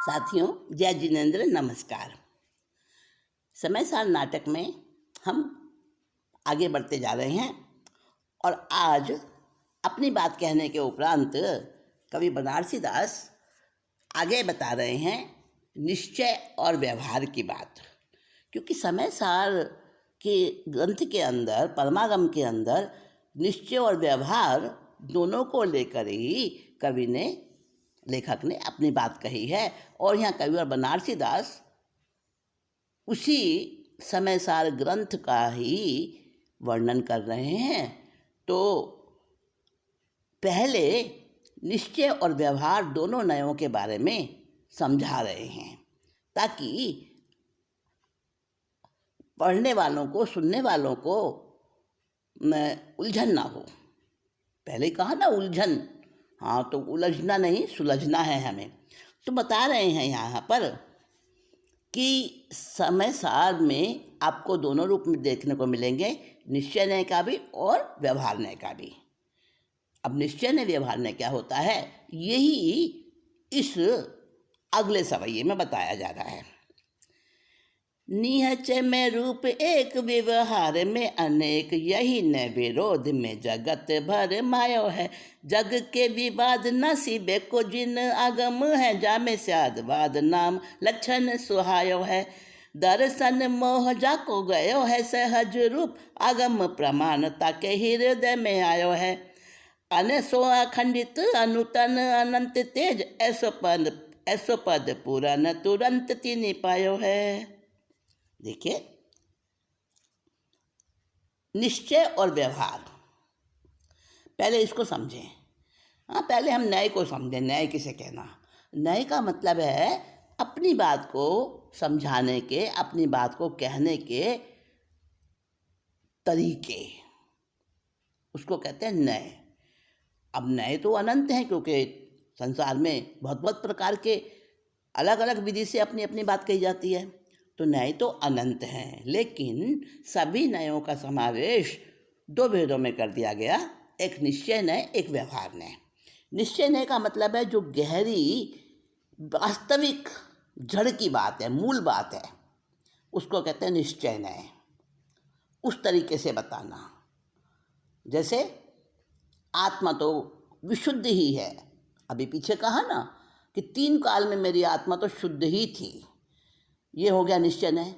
साथियों, जय जिनेन्द्र, नमस्कार। समय सार नाटक में हम आगे बढ़ते जा रहे हैं और आज अपनी बात कहने के उपरांत कवि बनारसी दास आगे बता रहे हैं निश्चय और व्यवहार की बात। क्योंकि समय सार के ग्रंथ के अंदर, परमागम के अंदर निश्चय और व्यवहार दोनों को लेकर ही लेखक ने अपनी बात कही है। और यहाँ कवि बनारसी दास उसी समय सार ग्रंथ का ही वर्णन कर रहे हैं। तो पहले निश्चय और व्यवहार दोनों नयों के बारे में समझा रहे हैं ताकि पढ़ने वालों को, सुनने वालों को उलझन ना हो। पहले कहा ना उलझन, हाँ तो उलझना नहीं, सुलझना है हमें। तो बता रहे हैं यहाँ पर कि समय सार में आपको दोनों रूप में देखने को मिलेंगे, निश्चय न्याय का भी और व्यवहार न्याय का भी। अब निश्चय न्याय व्यवहार न्याय क्या होता है, यही इस अगले सवैये में बताया जा रहा है। निहचय में रूप एक, व्यवहार में अनेक, यही न विरोध में जगत भर मायो है। जग के विवाद नसीबे को जिन आगम है, जामे स्यादवाद नाम लक्षण सुहायो है। दर्शन मोह जाको गयो है, सहज रूप आगम प्रमाण ताके हृदय में आयो है। अनसो अखंडित अनुतन अनंत तेज, ऐसो पद पूरन तुरंत तिनि पायो है। देखिए, निश्चय और व्यवहार, पहले इसको समझें। पहले हम न्याय को समझें। न्याय किसे कहना? न्याय का मतलब है अपनी बात को समझाने के, अपनी बात को कहने के तरीके, उसको कहते हैं न्याय। अब न्याय तो अनंत है, क्योंकि संसार में बहुत बहुत प्रकार के अलग अलग विधि से अपनी अपनी बात कही जाती है। तो न्याय तो अनंत हैं, लेकिन सभी न्यायों का समावेश दो भेदों में कर दिया गया, एक निश्चय न्याय, एक व्यवहार न्याय। निश्चय न्याय का मतलब है जो गहरी वास्तविक जड़ की बात है, मूल बात है, उसको कहते हैं निश्चय न्याय। उस तरीके से बताना, जैसे आत्मा तो विशुद्ध ही है। अभी पीछे कहा ना कि 3 काल में मेरी आत्मा तो शुद्ध ही थी, ये हो गया निश्चय न्याय।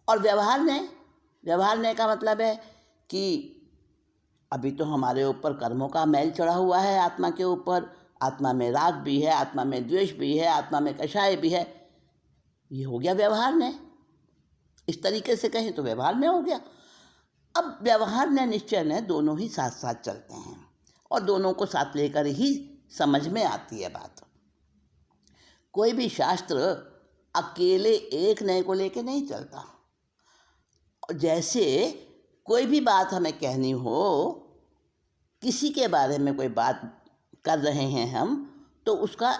और व्यवहार न्याय, व्यवहार न्याय का मतलब है कि अभी तो हमारे ऊपर कर्मों का मैल चढ़ा हुआ है, आत्मा के ऊपर। आत्मा में राग भी है, आत्मा में द्वेष भी है, आत्मा में कषाय भी है। ये हो गया व्यवहार न्याय। इस तरीके से कहें तो व्यवहार न्याय हो गया। अब व्यवहार न्याय, निश्चय न्याय दोनों ही साथ साथ चलते हैं और दोनों को साथ लेकर ही समझ में आती है बात। कोई भी शास्त्र अकेले एक न्याय को लेके नहीं चलता। जैसे कोई भी बात हमें कहनी हो, किसी के बारे में कोई बात कर रहे हैं हम, तो उसका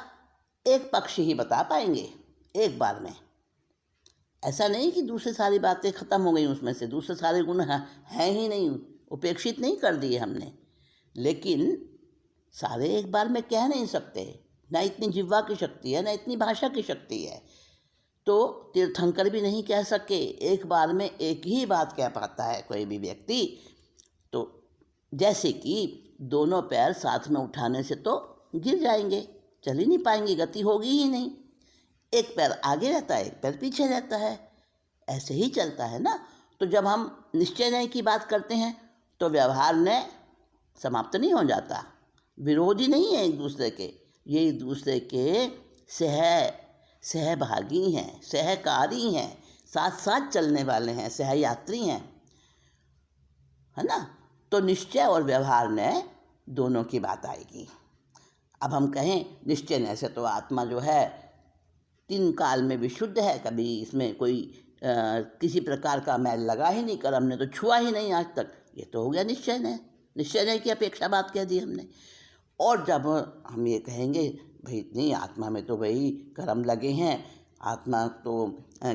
एक पक्ष ही बता पाएंगे एक बार में। ऐसा नहीं कि दूसरी सारी बातें खत्म हो गई, उसमें से दूसरे सारे गुण हैं ही नहीं, उपेक्षित नहीं कर दिए हमने। लेकिन सारे एक बार में कह नहीं सकते, ना इतनी जिह्वा की शक्ति है, ना इतनी भाषा की शक्ति है। तो तीर्थंकर भी नहीं कह सके, एक बार में एक ही बात कह पाता है कोई भी व्यक्ति। तो जैसे कि दोनों पैर साथ में उठाने से तो गिर जाएंगे, चल ही नहीं पाएंगे, गति होगी ही नहीं। एक पैर आगे रहता है, एक पैर पीछे रहता है, ऐसे ही चलता है ना। तो जब हम निश्चय न्याय की बात करते हैं तो व्यवहार न्याय समाप्त नहीं हो जाता, विरोधी नहीं है एक दूसरे के, ये एक दूसरे के सहभागी हैं, सहकारी हैं, साथ साथ चलने वाले हैं, सहयात्री हैं, है ना। तो निश्चय और व्यवहार न्याय दोनों की बात आएगी। अब हम कहें निश्चय न्याय से तो आत्मा जो है 3 काल में विशुद्ध है, कभी इसमें कोई किसी प्रकार का मैल लगा ही नहीं, कर्म ने तो छुआ ही नहीं आज तक, ये तो हो गया निश्चय न्याय। निश्चय न्याय की अपेक्षा बात कह दी हमने। और जब हम ये कहेंगे भाई नहीं, आत्मा में तो भाई कर्म लगे हैं, आत्मा तो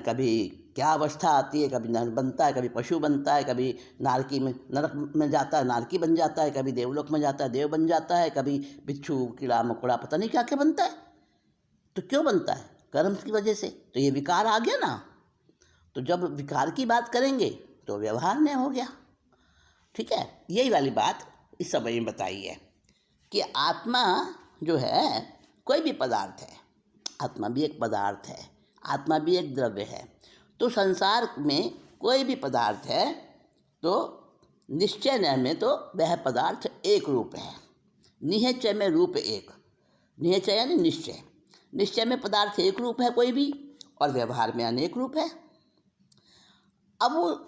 कभी क्या अवस्था आती है, कभी नर बनता है, कभी पशु बनता है, कभी नारकी में नरक में जाता है, नारकी बन जाता है, कभी देवलोक में जाता है, देव बन जाता है, कभी बिच्छू कीड़ा मकोड़ा पता नहीं क्या क्या बनता है। तो क्यों बनता है? कर्म की वजह से, तो ये विकार आ गया ना। तो जब विकार की बात करेंगे तो व्यवहार में हो गया। ठीक है, यही वाली बात इस समय में बताई है कि आत्मा जो है कोई भी पदार्थ है, आत्मा भी एक पदार्थ है, आत्मा भी एक द्रव्य है। तो संसार में कोई भी पदार्थ है तो निश्चय में तो वह पदार्थ एक रूप है। निश्चय में रूप एक, निश्चय यानी निश्चय, निश्चय में पदार्थ एक रूप है कोई भी, और व्यवहार में अनेक रूप है। अब वो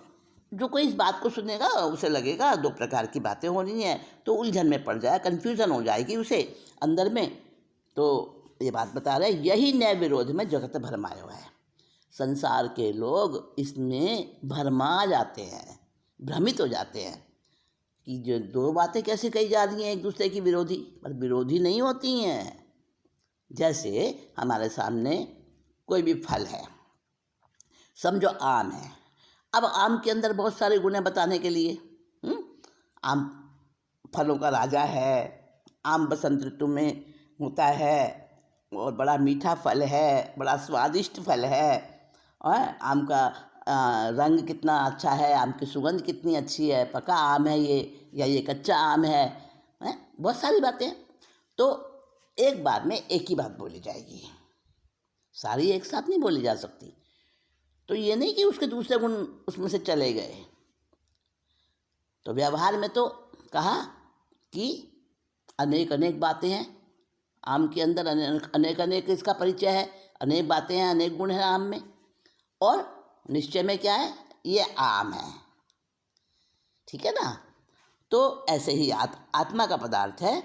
जो कोई इस बात को सुनेगा उसे लगेगा दो प्रकार की बातें हो रही हैं, तो उलझन में पड़ जाए, कन्फ्यूज़न हो जाएगी उसे अंदर में। तो ये बात बता रहे यही नए विरोध में जगत भरमायो है। संसार के लोग इसमें भरमा जाते हैं, भ्रमित हो जाते हैं कि जो दो बातें कैसे कही जा रही हैं एक दूसरे की विरोधी, पर विरोधी नहीं होती हैं। जैसे हमारे सामने कोई भी फल है, समझो आम है। अब आम के अंदर बहुत सारे गुण हैं बताने के लिए। आम फलों का राजा है, आम बसंत ऋतु में होता है और बड़ा मीठा फल है, बड़ा स्वादिष्ट फल है। और आम का रंग कितना अच्छा है, आम की सुगंध कितनी अच्छी है, पका आम है ये या ये कच्चा आम है, बहुत सारी बातें। तो एक बार में एक ही बात बोली जाएगी, सारी एक साथ नहीं बोली जा सकती। तो ये नहीं कि उसके दूसरे गुण उसमें से चले गए। तो व्यवहार में तो कहा कि अनेक अनेक बातें हैं आम के अंदर, अनेक अनेक इसका परिचय है, अनेक बातें हैं, अनेक गुण हैं आम में। और निश्चय में क्या है, ये आम है। ठीक है ना। तो ऐसे ही आत्मा का पदार्थ है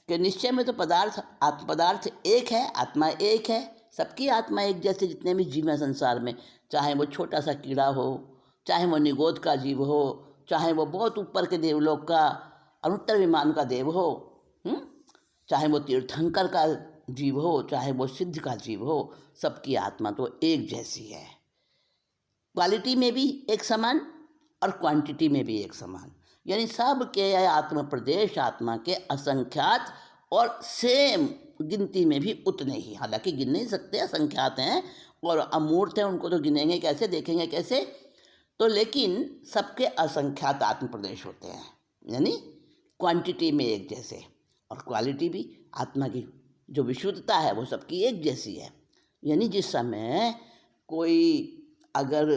कि निश्चय में तो पदार्थ एक है, आत्मा एक है, सबकी आत्मा एक जैसे जितने भी जीव हैं संसार में, चाहे वो छोटा सा कीड़ा हो, चाहे वो निगोद का जीव हो, चाहे वो बहुत ऊपर के देवलोक का अनुत्तर विमान का देव हो, चाहे वो तीर्थंकर का जीव हो, चाहे वो सिद्ध का जीव हो, सबकी आत्मा तो एक जैसी है। क्वालिटी में भी एक समान और क्वांटिटी में भी एक समान, यानी सब के आत्म प्रदेश आत्मा के असंख्यात और सेम गिनती में भी उतने ही, हालांकि गिन नहीं सकते, असंख्यात हैं और अमूर्त हैं, उनको तो गिनेंगे कैसे, देखेंगे कैसे। तो लेकिन सबके असंख्यात आत्म प्रदेश होते हैं, यानी क्वांटिटी में एक जैसे, और क्वालिटी भी आत्मा की जो विशुद्धता है वो सबकी एक जैसी है। यानी जिस समय कोई अगर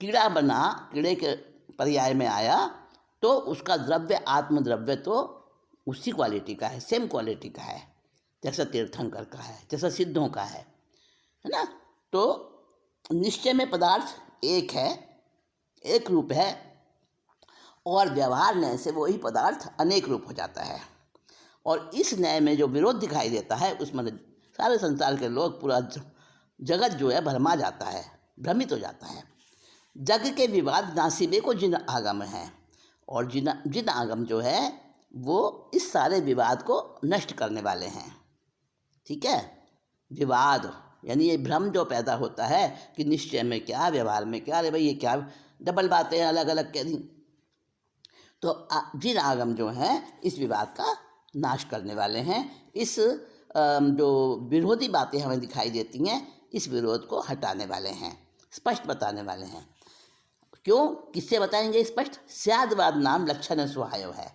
कीड़ा बना, कीड़े के पर्याय में आया, तो उसका द्रव्य आत्मद्रव्य तो उसी क्वालिटी का है, सेम क्वालिटी का है, जैसा तीर्थंकर का है, जैसा सिद्धों का है ना। तो निश्चय में पदार्थ एक है, एक रूप है, और व्यवहार नय से वही पदार्थ अनेक रूप हो जाता है। और इस नय में जो विरोध दिखाई देता है उसमें सारे संसार के लोग, पूरा जगत जो है भरमा जाता है, भ्रमित हो जाता है। जग के विवाद नासिबे को जिन आगम है, और जिन आगम जो है वो इस सारे विवाद को नष्ट करने वाले हैं। ठीक है, विवाद यानी ये भ्रम जो पैदा होता है कि निश्चय में क्या, व्यवहार में क्या, अरे भाई ये क्या डबल बातें अलग अलग कह दी। तो जिन आगम जो हैं इस विवाद का नाश करने वाले हैं। इस जो विरोधी बातें हमें दिखाई देती हैं, इस विरोध को हटाने वाले हैं, स्पष्ट बताने वाले हैं। क्यों, किससे बताएंगे स्पष्ट? स्यादवाद नाम लक्षण सुहायो है,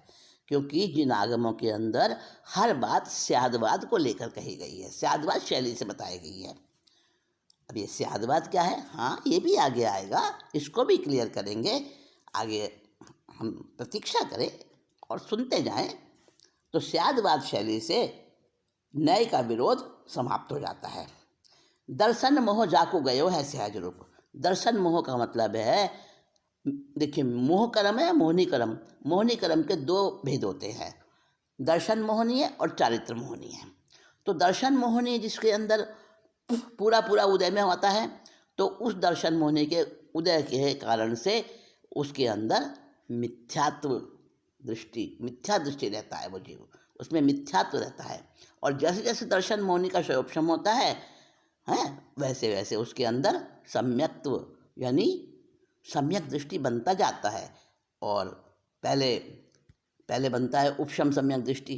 क्योंकि जिन आगमों के अंदर हर बात स्यादवाद को लेकर कही गई है, स्यादवाद शैली से बताई गई है। अब ये स्यादवाद क्या है, हाँ ये भी आगे आएगा, इसको भी क्लियर करेंगे आगे। हम प्रतीक्षा करें और सुनते जाएं। तो स्यादवाद शैली से नए का विरोध समाप्त हो जाता है। दर्शन मोह जाको गयो है सहज रूप। दर्शन मोह का मतलब है, देखिए मोह कर्म है, मोहनी कर्म। मोहनी कर्म के दो भेद होते हैं, दर्शन मोहनी है और चारित्र मोहनी है। तो दर्शन मोहनी जिसके अंदर पूरा पूरा उदय में होता है, तो उस दर्शन मोहनी के उदय के कारण से उसके अंदर मिथ्या दृष्टि रहता है, वो जीव उसमें मिथ्यात्व रहता है। और जैसे जैसे दर्शन मोहनी का क्षयोपशम होता है वैसे वैसे उसके अंदर सम्यक्त्व यानी सम्यक दृष्टि बनता जाता है। और पहले बनता है उपशम सम्यक दृष्टि,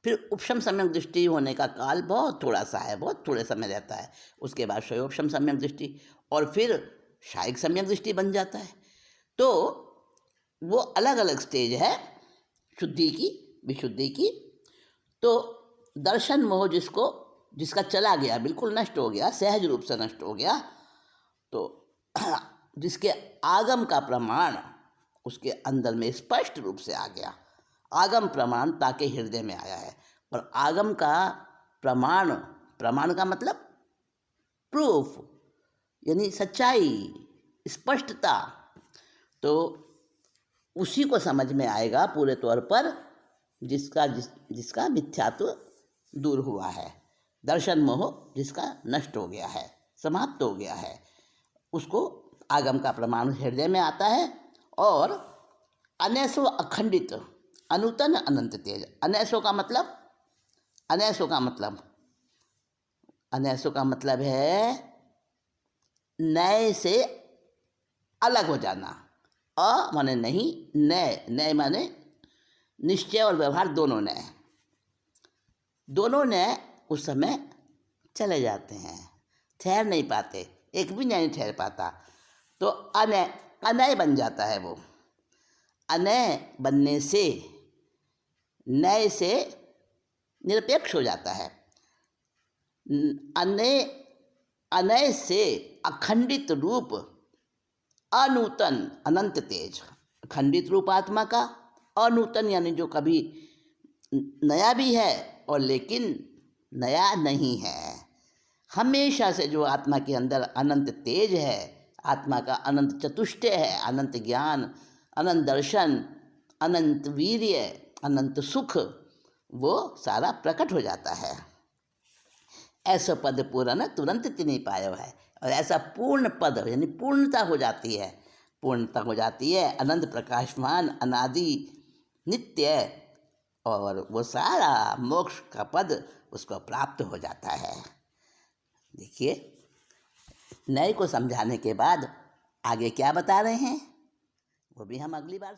फिर उपशम सम्यक दृष्टि होने का काल बहुत थोड़ा सा है, बहुत थोड़े समय रहता है। उसके बाद शयोपशम सम्यक दृष्टि और फिर शायिक सम्यक दृष्टि बन जाता है। तो वो अलग अलग स्टेज है शुद्धि की, विशुद्धि की। तो दर्शन मोह जिसका चला गया, बिल्कुल नष्ट हो गया, सहज रूप से नष्ट हो गया, तो जिसके आगम का प्रमाण उसके अंदर में स्पष्ट रूप से आ गया, आगम प्रमाण ताकि हृदय में आया है। और आगम का प्रमाण, प्रमाण का मतलब प्रूफ, यानी सच्चाई, स्पष्टता, तो उसी को समझ में आएगा पूरे तौर पर जिसका मिथ्यात्व दूर हुआ है, दर्शन मोह जिसका नष्ट हो गया है, समाप्त हो गया है, उसको आगम का प्रमाण हृदय में आता है। और अनैसो अखंडित अनूतन अनंत तेज। अनैसो का मतलब, अनैसो का मतलब है नए से अलग हो जाना। अ माने नहीं, नए, नए माने निश्चय और व्यवहार दोनों नए, दोनों नए उस समय चले जाते हैं, ठहर नहीं पाते, एक भी नहीं ठहर पाता। तो अनय, अनय बन जाता है वो। अनय बनने से नए से निरपेक्ष हो जाता है। अनय, अनय से अखंडित रूप, अनूतन अनंत तेज। अखंडित रूप आत्मा का, अनूतन यानी जो कभी नया भी है और लेकिन नया नहीं है। हमेशा से जो आत्मा के अंदर अनंत तेज है, आत्मा का अनंत चतुष्टय है, अनंत ज्ञान, अनंत दर्शन, अनंत वीर्य, अनंत सुख, वो सारा प्रकट हो जाता है। ऐसा पद पूर्ण तुरंत तिनि पायो है। और ऐसा पूर्ण पद यानी पूर्णता हो जाती है, पूर्णता हो जाती है, अनंत प्रकाशमान, अनादि, नित्य, और वो सारा मोक्ष का पद उसको प्राप्त हो जाता है। देखिए, नए को समझाने के बाद आगे क्या बता रहे हैं वो भी हम अगली बार